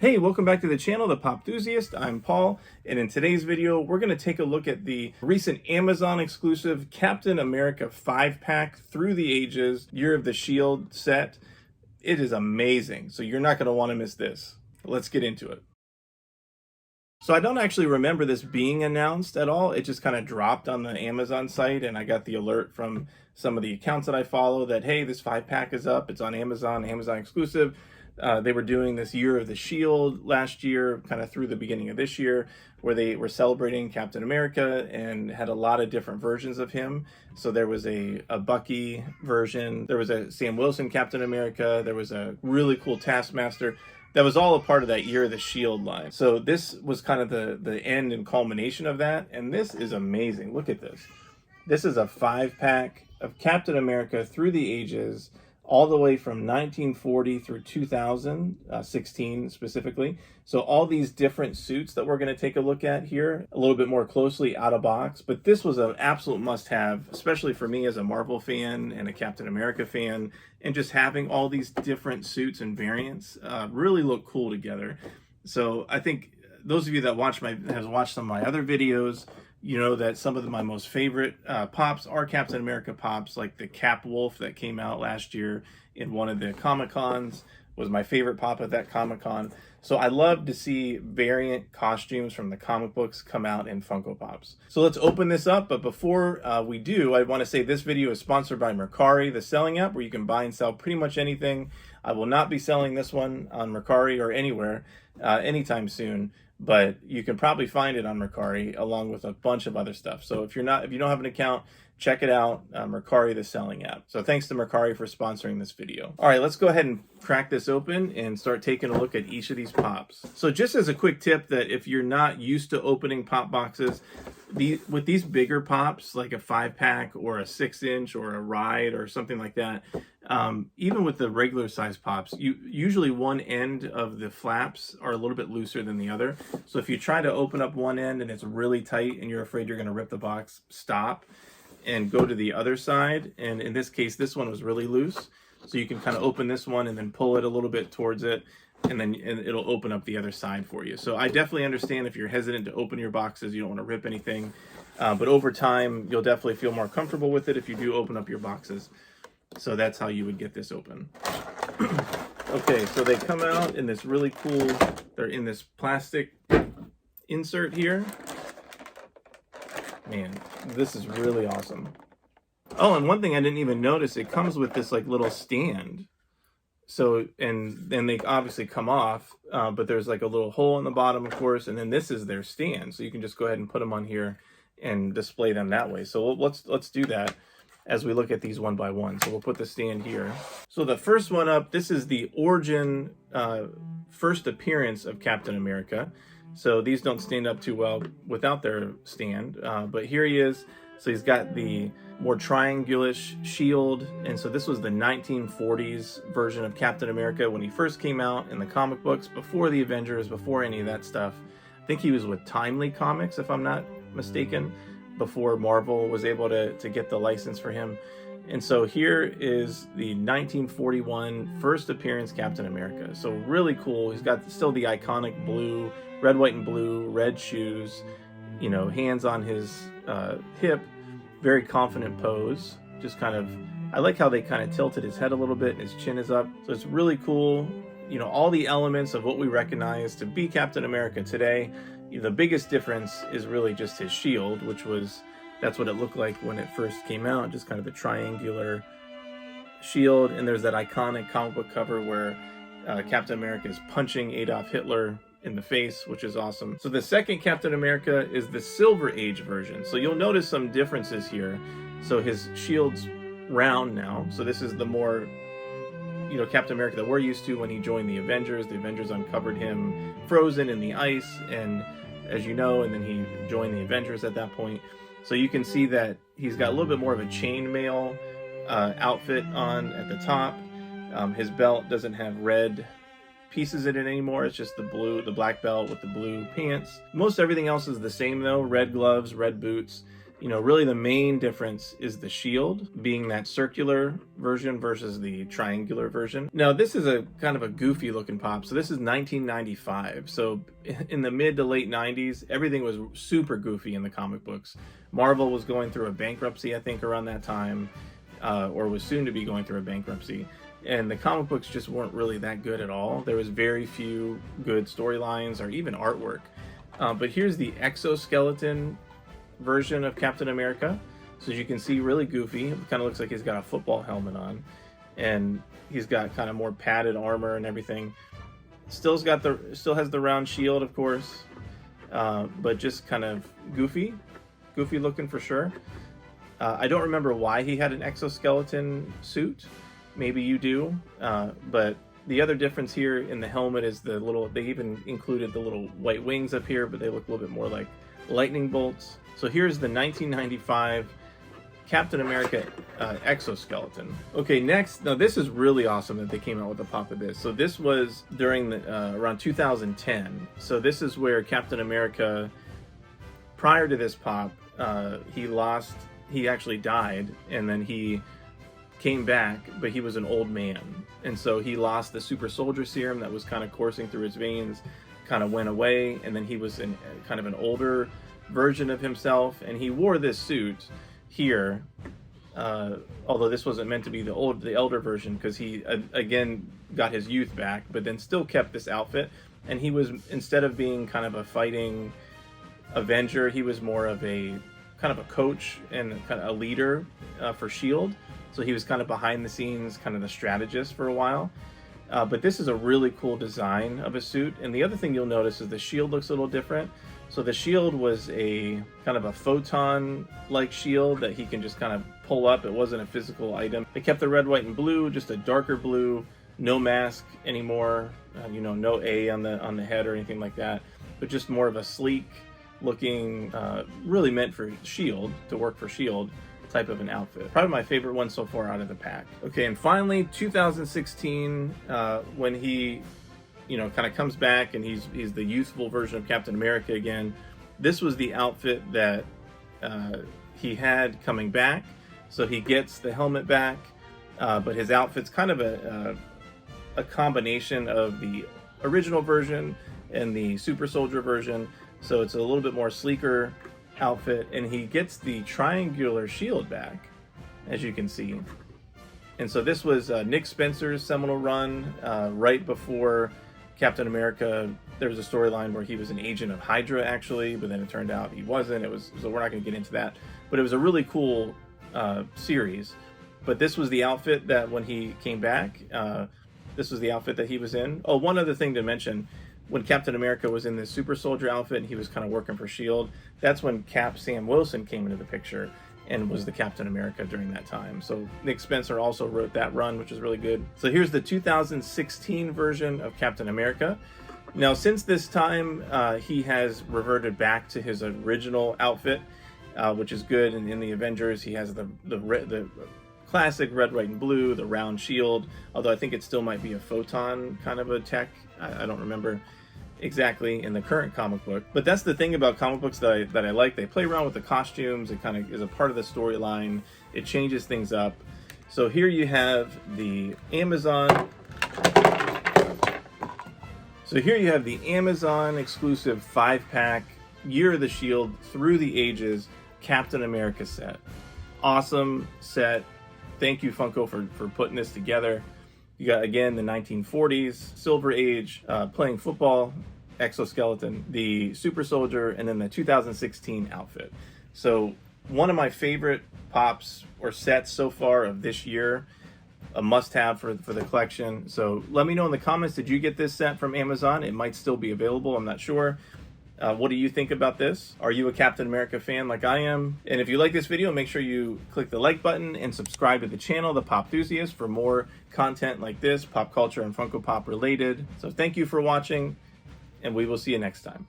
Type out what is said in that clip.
Hey, welcome back to the channel, The Popthusiast. I'm Paul, and in today's video, we're going to take a look at the recent Amazon exclusive Captain America 5-pack Through the Ages Year of the Shield set. It is amazing, so you're not going to want to miss this. Let's get into it. So I don't actually remember this being announced at all. It just kind of dropped on the Amazon site, and I got the alert from some of the accounts that I follow that, hey, this 5-pack is up. It's on Amazon exclusive. They were doing this Year of the Shield last year, kind of through the beginning of this year, where they were celebrating Captain America and had a lot of different versions of him. So there was a Bucky version, there was a Sam Wilson Captain America, there was a really cool Taskmaster. That was all a part of that Year of the Shield line. So this was kind of the end and culmination of that, and this is amazing. Look at this. This is a 5-pack of Captain America Through the Ages, all the way from 1940 through 2016 specifically. So all these different suits that we're going to take a look at here a little bit more closely out of box. But this was an absolute must-have, especially for me as a Marvel fan and a Captain America fan. And just having all these different suits and variants really look cool together. So I think those of you that have watched some of my other videos, you know that some of my most favorite pops are Captain America pops, like the Cap Wolf that came out last year in one of the Comic-Cons was my favorite pop at that Comic-Con. So I love to see variant costumes from the comic books come out in Funko Pops. So let's open this up, but before we do, I want to say this video is sponsored by Mercari, the selling app where you can buy and sell pretty much anything. I will not be selling this one on Mercari or anywhere anytime soon, but you can probably find it on Mercari along with a bunch of other stuff. So if you don't have an account, check it out, Mercari, the selling app. So thanks to Mercari for sponsoring this video. All right, let's go ahead and crack this open and start taking a look at each of these pops. So just as a quick tip that if you're not used to opening pop boxes, with these bigger pops, like a 5-pack or a 6-inch or a ride or something like that, even with the regular size pops, usually one end of the flaps are a little bit looser than the other. So if you try to open up one end and it's really tight and you're afraid you're going to rip the box, stop and go to the other side. And in this case, this one was really loose. So you can kind of open this one and then pull it a little bit towards it, and then it'll open up the other side for you. So I definitely understand if you're hesitant to open your boxes, you don't want to rip anything. But over time, you'll definitely feel more comfortable with it if you do open up your boxes. So that's how you would get this open. Okay, so they come out in this really cool, they're in this plastic insert here. Man, this is really awesome. Oh, and one thing I didn't even notice, it comes with this like little stand. So, and then they obviously come off, but there's like a little hole in the bottom, of course, and then this is their stand. So you can just go ahead and put them on here and display them that way. So let's do that as we look at these one by one. So we'll put the stand here. So the first one up, this is the origin first appearance of Captain America. So these don't stand up too well without their stand, but here he is. So he's got the more triangular-ish shield, and so this was the 1940s version of Captain America when he first came out in the comic books, before the Avengers, before any of that stuff. I think he was with Timely Comics, if I'm not mistaken, before Marvel was able to get the license for him. And so here is the 1941 first appearance Captain America. So really cool. He's got still the iconic blue, red, white, and blue, red shoes, you know, hands on his hip, very confident pose. Just kind of, I like how they kind of tilted his head a little bit and his chin is up. So it's really cool. You know, all the elements of what we recognize to be Captain America today. The biggest difference is really just his shield, which was, that's what it looked like when it first came out, just kind of a triangular shield. And there's that iconic comic book cover where Captain America is punching Adolf Hitler in the face, which is awesome. So the second Captain America is the Silver Age version. So you'll notice some differences here. So his shield's round now. So this is the more, you know, Captain America that we're used to when he joined the Avengers. The Avengers uncovered him frozen in the ice, and as you know, and then he joined the Avengers at that point. So you can see that he's got a little bit more of a chainmail outfit on at the top. His belt doesn't have red pieces in it anymore. It's just the black belt with the blue pants. Most everything else is the same though. Red gloves, red boots, You know, really the main difference is the shield being that circular version versus the triangular version. Now, this is a kind of a goofy looking pop. So this is 1995. So in the mid to late 90s, everything was super goofy in the comic books. Marvel was going through a bankruptcy, I think, around that time, or was soon to be going through a bankruptcy. And the comic books just weren't really that good at all. There was very few good storylines or even artwork. But here's the exoskeleton version of Captain America. So as you can see, really goofy. It kind of looks like he's got a football helmet on, and he's got kind of more padded armor and everything. Still has the round shield, of course, but just kind of goofy looking for sure. I don't remember why he had an exoskeleton suit. Maybe you do, but the other difference here in the helmet is they even included the little white wings up here, but they look a little bit more like lightning bolts. So here's the 1995 Captain America exoskeleton. Okay, next, now this is really awesome that they came out with a pop of this. So this was during the around 2010. So this is where Captain America, prior to this pop, he actually died, and then he came back, but he was an old man. And so he lost the super soldier serum that was kind of coursing through his veins, kind of went away, and then he was in kind of an older version of himself, and he wore this suit here, although this wasn't meant to be the elder version, because he again got his youth back, but then still kept this outfit. And he was, instead of being kind of a fighting Avenger, he was more of a kind of a coach and kind of a leader for SHIELD. So he was kind of behind the scenes, kind of the strategist for a while. But this is a really cool design of a suit. And the other thing you'll notice is the shield looks a little different. So the shield was a kind of a photon-like shield that he can just kind of pull up. It wasn't a physical item. They kept the red, white, and blue, just a darker blue, no mask anymore, you know, no A on the head or anything like that, but just more of a sleek looking, really meant for SHIELD, to work for SHIELD type of an outfit. Probably my favorite one so far out of the pack. Okay, and finally 2016, when he, you know, kind of comes back and he's the youthful version of Captain America again. This was the outfit that he had coming back. So he gets the helmet back, but his outfit's kind of a combination of the original version and the super soldier version. So it's a little bit more sleeker outfit, and he gets the triangular shield back, as you can see. And so this was Nick Spencer's seminal run right before Captain America. There was a storyline where he was an agent of Hydra, actually, but then it turned out he wasn't. So we're not going to get into that. But it was a really cool series. But this was the outfit that when he came back, this was the outfit that he was in. Oh, one other thing to mention. When Captain America was in this super soldier outfit and he was kind of working for SHIELD, that's when Cap Sam Wilson came into the picture and was the Captain America during that time. So Nick Spencer also wrote that run, which is really good. So here's the 2016 version of Captain America. Now, since this time, he has reverted back to his original outfit, which is good. And in the Avengers, he has the classic red, white, and blue, the round shield, although I think it still might be a photon kind of a tech. I don't remember exactly in the current comic book. But that's the thing about comic books that I like. They play around with the costumes. It kind of is a part of the storyline. It changes things up. So here you have the Amazon. So here you have the Amazon exclusive 5-pack Year of the Shield Through the Ages Captain America set. Awesome set. Thank you, Funko, for putting this together. You got, again, the 1940s, Silver Age, playing football, exoskeleton, the super soldier, and then the 2016 outfit. So one of my favorite pops or sets so far of this year, a must-have for the collection. So let me know in the comments, did you get this set from Amazon? It might still be available, I'm not sure. What do you think about this? Are you a Captain America fan like I am? And if you like this video, make sure you click the like button and subscribe to the channel, The Popthusiast, for more content like this, pop culture and Funko Pop related. So thank you for watching, and we will see you next time.